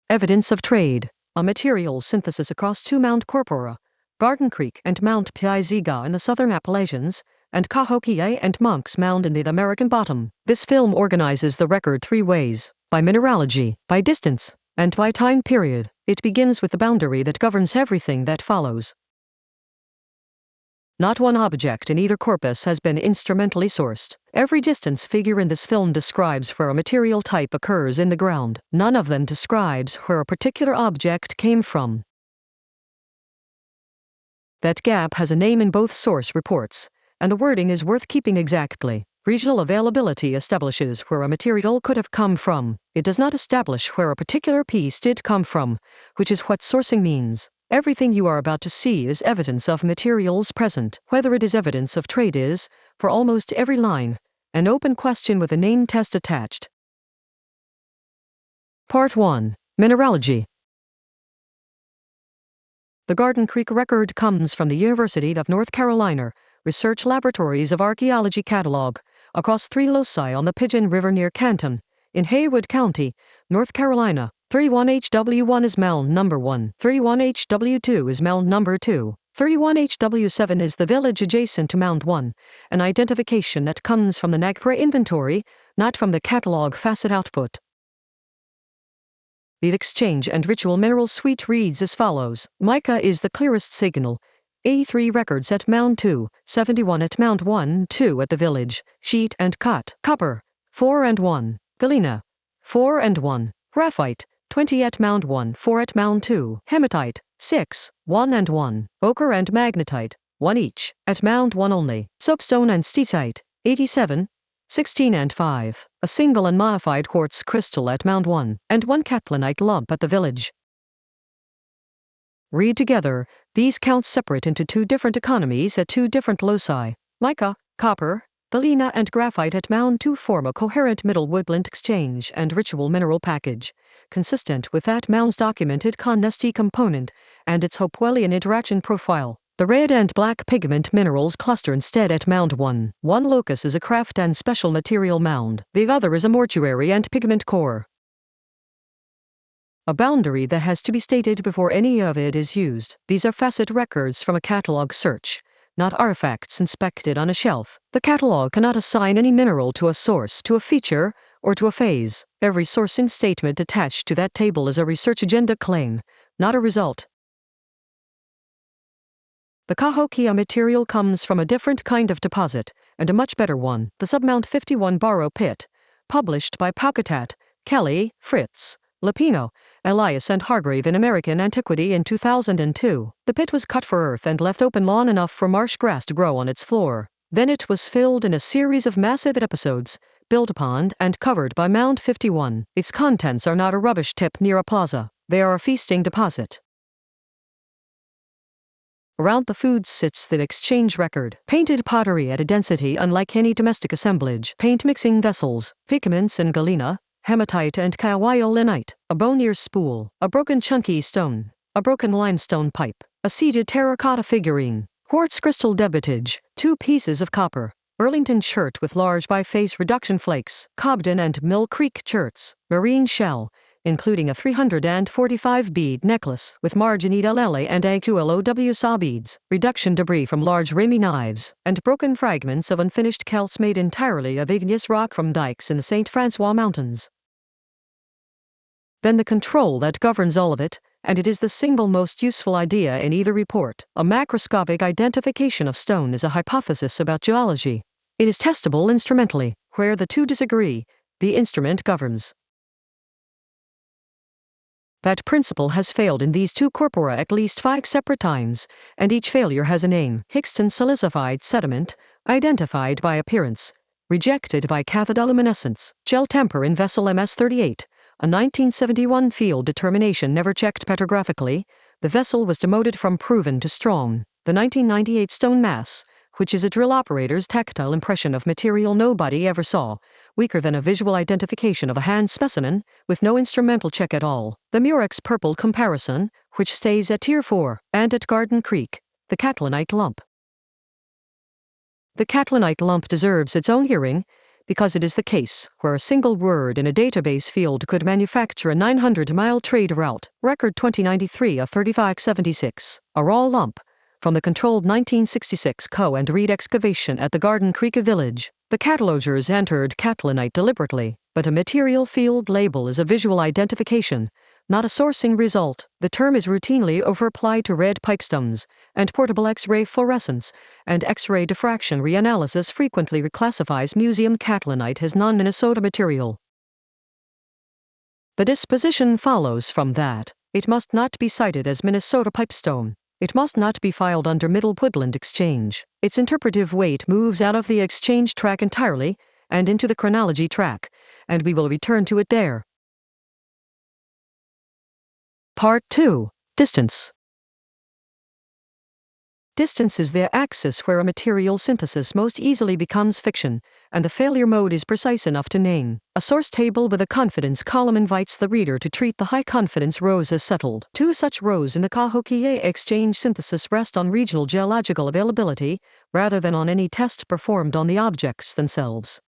Evidence of trade. A material synthesis across two Mount Corpora, Garden Creek and Mount Piaziga in the southern Appalachians, and Cahokia and Monk's Mound in the American bottom. This film organizes the record three ways: by mineralogy, by distance, and by time period. It begins with the boundary that governs everything that follows. Not one object in either corpus has been instrumentally sourced. Every distance figure in this film describes where a material type occurs in the ground. None of them describes where a particular object came from. That gap has a name in both source reports, and the wording is worth keeping exactly. Regional availability establishes where a material could have come from. It does not establish where a particular piece did come from, which is what sourcing means. Everything you are about to see is evidence of materials present. Whether it is evidence of trade is, for almost every line, an open question with a name test attached. Part 1. Mineralogy. The Garden Creek record comes from the University of North Carolina Research Laboratories of Archaeology catalog, across three loci on the Pigeon River near Canton, in Haywood County, North Carolina. 31HW1 is mound number 1. 31HW2 is mound number 2. 31HW7 is the village adjacent to mound 1, an identification that comes from the NAGPRA inventory, not from the catalog facet output. The exchange and ritual mineral suite reads as follows. Mica is the clearest signal. 83 records at mound 2, 71 at mound 1, 2 at the village. Sheet and cut. Copper, 4 and 1. Galena, 4 and 1. Graphite, 20 at mound 1, 4 at mound 2. Hematite, 6, 1 and 1. Ochre and magnetite, 1 each, at mound 1 only. Soapstone and steatite, 87, 16 and 5. A single unmodified quartz crystal at mound 1, and 1 catlinite lump at the village. Read together, these counts separate into two different economies at two different loci. Mica, copper, galena and graphite at mound 2 form a coherent middle woodland exchange and ritual mineral package, consistent with that mound's documented Con-Nesti component and its Hopewellian interaction profile. The red and black pigment minerals cluster instead at mound 1. One locus is a craft and special material mound, the other is a mortuary and pigment core. A boundary that has to be stated before any of it is used. These are facet records from a catalog search, not artifacts inspected on a shelf. The catalog cannot assign any mineral to a source, to a feature, or to a phase. Every sourcing statement attached to that table is a research agenda claim, not a result. The Cahokia material comes from a different kind of deposit, and a much better one, the Submount 51 Borrow Pit, published by Paucatat, Kelly, Fritz, Lapino, Elias and Hargrave in American Antiquity in 2002. The pit was cut for earth and left open long enough for marsh grass to grow on its floor. Then it was filled in a series of massive episodes, built upon and covered by Mound 51. Its contents are not a rubbish tip near a plaza. They are a feasting deposit. Around the foods sits the exchange record. Painted pottery at a density unlike any domestic assemblage. Paint mixing vessels, pigments and galena, hematite and kawaiolinite, a bone-ear spool, a broken chunky stone, a broken limestone pipe, a seeded terracotta figurine, quartz crystal debitage, 2 pieces of copper, Burlington shirt with large biface reduction flakes, Cobden and Mill Creek cherts, marine shell, including a 345 bead necklace with marginita lele and AQLOW saw beads, reduction debris from large Remy knives, and broken fragments of unfinished celts made entirely of igneous rock from dikes in the St. Francois Mountains. Then the control that governs all of it, and it is the single most useful idea in either report. A macroscopic identification of stone is a hypothesis about geology. It is testable instrumentally. Where the two disagree, the instrument governs. That principle has failed in these two corpora at least 5 separate times, and each failure has a name. Hixton silicified sediment, identified by appearance, rejected by cathodoluminescence. Gel temper in vessel MS-38. A 1971 field determination never checked petrographically. The vessel was demoted from proven to strong. The 1998 stone mass, which is a drill operator's tactile impression of material nobody ever saw, weaker than a visual identification of a hand specimen, with no instrumental check at all. The Murex purple comparison, which stays at Tier 4, and at Garden Creek, the catlinite lump. The catlinite lump deserves its own hearing, because it is the case where a single word in a database field could manufacture a 900-mile trade route, record 2093 of 3576, a raw lump, from the controlled 1966 Co. and Reed excavation at the Garden Creek village. The catalogers entered Catlinite deliberately, but a material field label is a visual identification, not a sourcing result. The term is routinely overapplied to red pikestones, and portable X-ray fluorescence and X-ray diffraction reanalysis frequently reclassifies museum catlinite as non-Minnesota material. The disposition follows from that. It must not be cited as Minnesota pipestone. It must not be filed under Middle Woodland Exchange. Its interpretive weight moves out of the exchange track entirely and into the chronology track, and we will return to it there. Part 2. Distance. Distance is the axis where a material synthesis most easily becomes fiction, and the failure mode is precise enough to name. A source table with a confidence column invites the reader to treat the high confidence rows as settled. Two such rows in the Cahokia exchange synthesis rest on regional geological availability, rather than on any test performed on the objects themselves.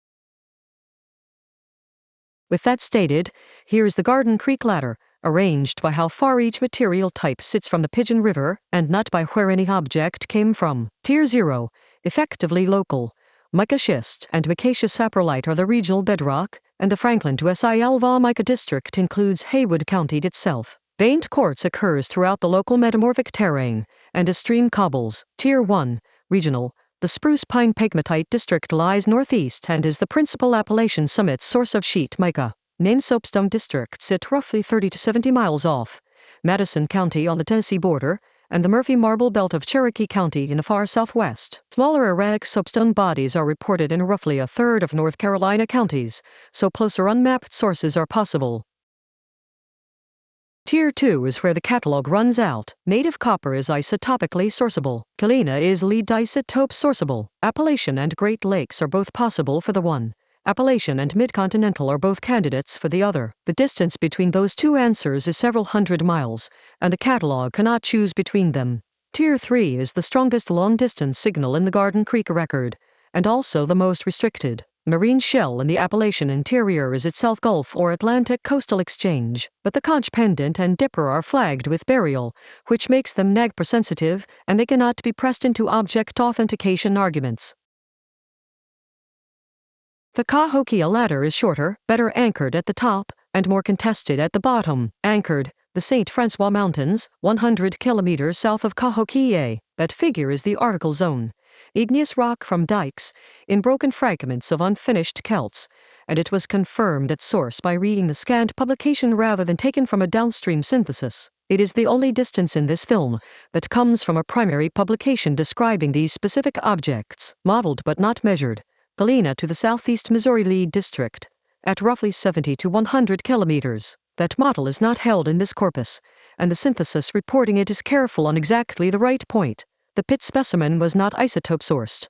With that stated, here is the Garden Creek ladder, arranged by how far each material type sits from the Pigeon River, and not by where any object came from. Tier 0, effectively local. Mica schist and Micaceous saprolite are the regional bedrock, and the Franklin to Si Alva mica district includes Haywood County itself. Veined quartz occurs throughout the local metamorphic terrain, and as stream cobbles. Tier 1, regional. The Spruce Pine Pegmatite district lies northeast and is the principal Appalachian summit source of sheet mica. Named soapstone districts sit roughly 30 to 70 miles off Madison County on the Tennessee border, and the Murphy Marble Belt of Cherokee County in the far southwest. Smaller erratic soapstone bodies are reported in roughly a third of North Carolina counties, so closer unmapped sources are possible. Tier 2 is where the catalog runs out. Native copper is isotopically sourceable. Galena is lead isotope sourceable. Appalachian and Great Lakes are both possible for the one. Appalachian and Mid-Continental are both candidates for the other. The distance between those two answers is several hundred miles, and the catalog cannot choose between them. Tier 3 is the strongest long-distance signal in the Garden Creek record, and also the most restricted. Marine shell in the Appalachian interior is itself Gulf or Atlantic coastal exchange, but the Conch pendant and dipper are flagged with burial, which makes them NAGPRA sensitive, and they cannot be pressed into object authentication arguments. The Cahokia ladder is shorter, better anchored at the top, and more contested at the bottom. Anchored, the St. Francois Mountains, 100 kilometers south of Cahokia. That figure is the Article Zone. Igneous rock from dikes, in broken fragments of unfinished celts, and it was confirmed at source by reading the scanned publication rather than taken from a downstream synthesis. It is the only distance in this film that comes from a primary publication describing these specific objects, modeled but not measured. Galena to the southeast Missouri lead district, at roughly 70 to 100 kilometers. That model is not held in this corpus, and the synthesis reporting it is careful on exactly the right point. The pit specimen was not isotope sourced.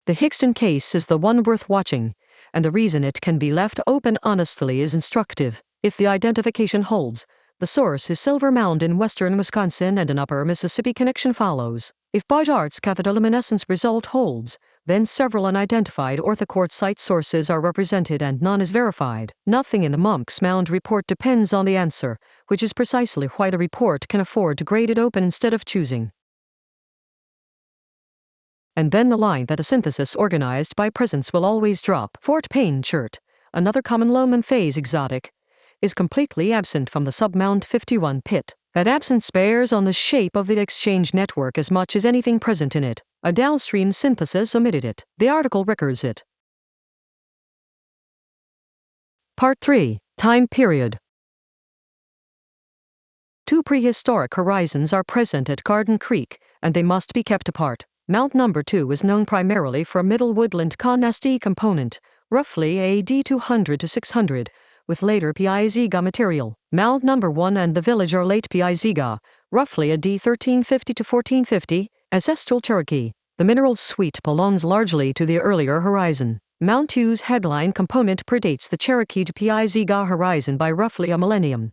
The Hickston case is the one worth watching, and the reason it can be left open honestly is instructive. If the identification holds, the source is Silver Mound in western Wisconsin and an upper Mississippi connection follows. If Boyd's cathodoluminescence result holds, then several unidentified orthoquartzite sources are represented and none is verified. Nothing in the Monk's Mound report depends on the answer, which is precisely why the report can afford to grade it open instead of choosing. And then the line that a synthesis organized by presence will always drop. Fort Payne chert, another common loam and phase exotic, is completely absent from the Submound 51 pit. That absence bears on the shape of the exchange network as much as anything present in it. A downstream synthesis omitted it. The article records it. Part 3. Time period. Two prehistoric horizons are present at Garden Creek, and they must be kept apart. Mount number 2 is known primarily for a Middle Woodland Con-ST component, roughly AD 200 to 600, with later Piaziga material. Mount number 1 and the village are late Piaziga, roughly AD 1350 to 1450, ancestral Cherokee. The mineral suite belongs largely to the earlier horizon. Mount 2's headline component predates the Cherokee to Piaziga horizon by roughly a millennium.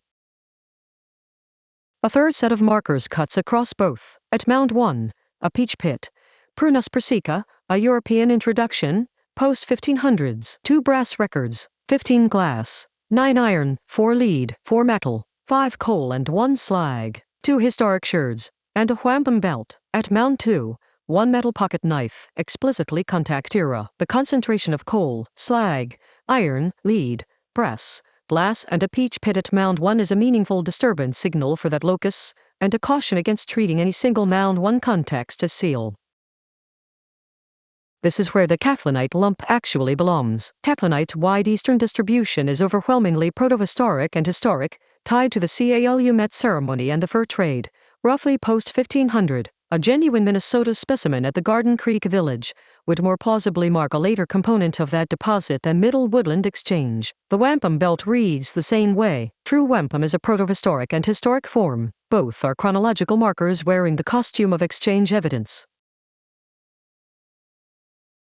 A third set of markers cuts across both. At Mount 1, a peach pit, Prunus persica, a European introduction, post-1500s, 2 brass records, 15 glass, 9 iron, 4 lead, 4 metal, 5 coal and 1 slag, 2 historic sherds, and a wampum belt. At Mound 2, 1 metal pocket knife, explicitly contact era. The concentration of coal, slag, iron, lead, brass, glass and a peach pit at Mound 1 is a meaningful disturbance signal for that locus, and a caution against treating any single Mound 1 context as seal. This is where the Catlinite lump actually belongs. Catlinite's wide eastern distribution is overwhelmingly protohistoric and historic, tied to the Calumet ceremony and the fur trade, roughly post-1500. A genuine Minnesota specimen at the Garden Creek Village would more plausibly mark a later component of that deposit than Middle Woodland Exchange. The wampum belt reads the same way. True wampum is a protohistoric and historic form. Both are chronological markers wearing the costume of exchange evidence.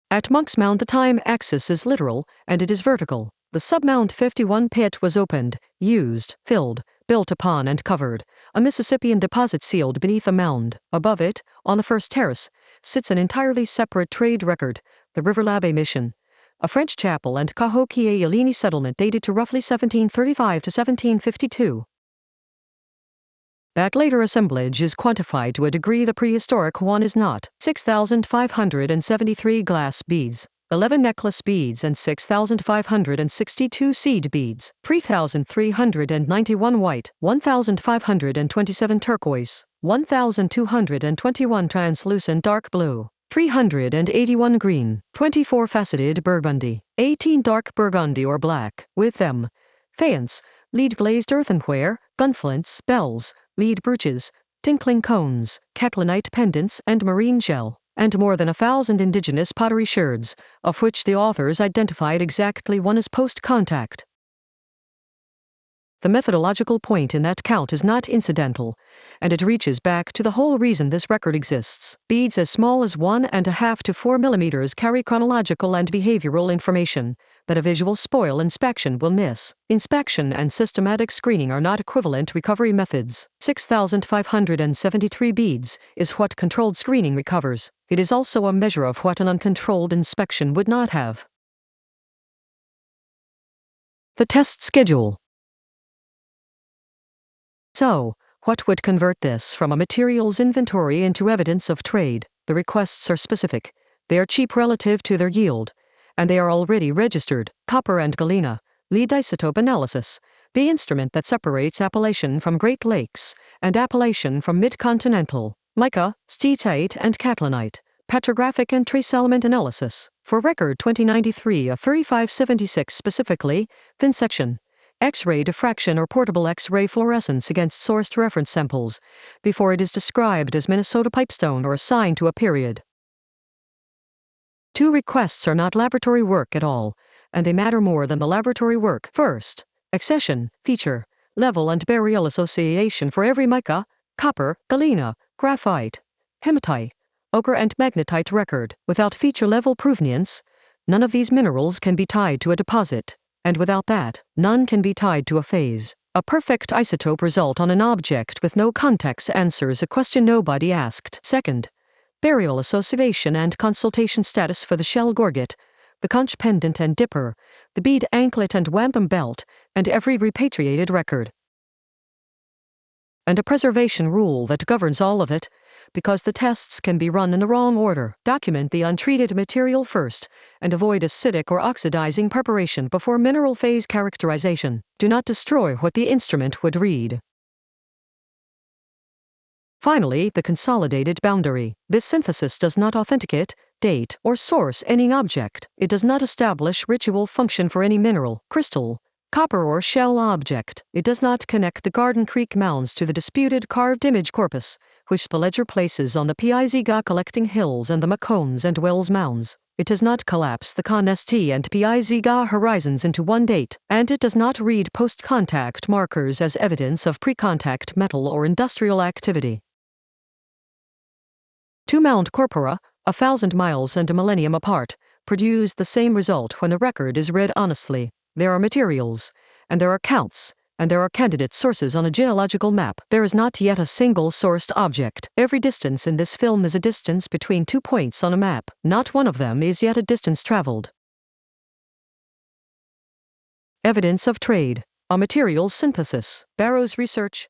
At Monk's Mound the time axis is literal, and it is vertical. The sub-Mound 51 pit was opened, used, filled, built upon and covered. A Mississippian deposit sealed beneath a mound. Above it, on the first terrace, sits an entirely separate trade record, the River Labbe Mission, a French chapel and Cahokia Yeleni settlement dated to roughly 1735 to 1752. That later assemblage is quantified to a degree the prehistoric one is not. 6,573 glass beads, 11 necklace beads and 6,562 seed beads, 3,391 white, 1,527 turquoise, 1,221 translucent dark blue, 381 green, 24 faceted burgundy, 18 dark burgundy or black, with them, faience, lead glazed earthenware, gunflints, bells, lead brooches, tinkling cones, catlinite pendants and marine shell, and more than 1,000 indigenous pottery sherds, of which the authors identified exactly one as post-contact. The methodological point in that count is not incidental, and it reaches back to the whole reason this record exists. Beads as small as 1.5 to 4 millimeters carry chronological and behavioral information that a visual spoil inspection will miss. Inspection and systematic screening are not equivalent recovery methods. 6,573 beads is what controlled screening recovers. It is also a measure of what an uncontrolled inspection would not have. The test schedule. So, what would convert this from a materials inventory into evidence of trade? The requests are specific. They are cheap relative to their yield, and they are already registered. Copper and galena, lead isotope analysis, the instrument that separates Appalachian from Great Lakes, and Appalachian from Mid-Continental, mica, steatite and catlinite, petrographic and trace element analysis. For record 2093 of 3576 specifically, thin section, X-ray diffraction or portable X-ray fluorescence against sourced reference samples, before it is described as Minnesota pipestone or assigned to a period. 2 requests are not laboratory work at all, and they matter more than the laboratory work. First, accession, feature, level and burial association for every mica, copper, galena, graphite, hematite, ochre and magnetite record. Without feature level provenience, none of these minerals can be tied to a deposit. And without that, none can be tied to a phase. A perfect isotope result on an object with no context answers a question nobody asked. Second, burial association and consultation status for the shell gorget, the conch pendant and dipper, the bead anklet and wampum belt, and every repatriated record. And a preservation rule that governs all of it, because the tests can be run in the wrong order. Document the untreated material first, and avoid acidic or oxidizing preparation before mineral phase characterization. Do not destroy what the instrument would read. Finally, the consolidated boundary. This synthesis does not authenticate, date, or source any object. It does not establish ritual function for any mineral, crystal, copper or shell object. It does not connect the Garden Creek mounds to the disputed carved image corpus, which the ledger places on the Piaziga collecting hills and the Macones and Wells mounds. It does not collapse the Con St and Piaziga horizons into one date, and it does not read post-contact markers as evidence of pre-contact metal or industrial activity. 2 mound corpora, 1,000 miles and a millennium apart, produce the same result when the record is read honestly. There are materials, and there are counts, and there are candidate sources on a geological map. There is not yet a single sourced object. Every distance in this film is a distance between 2 points on a map. Not one of them is yet a distance traveled. Evidence of trade. A materials synthesis. Barrow's research.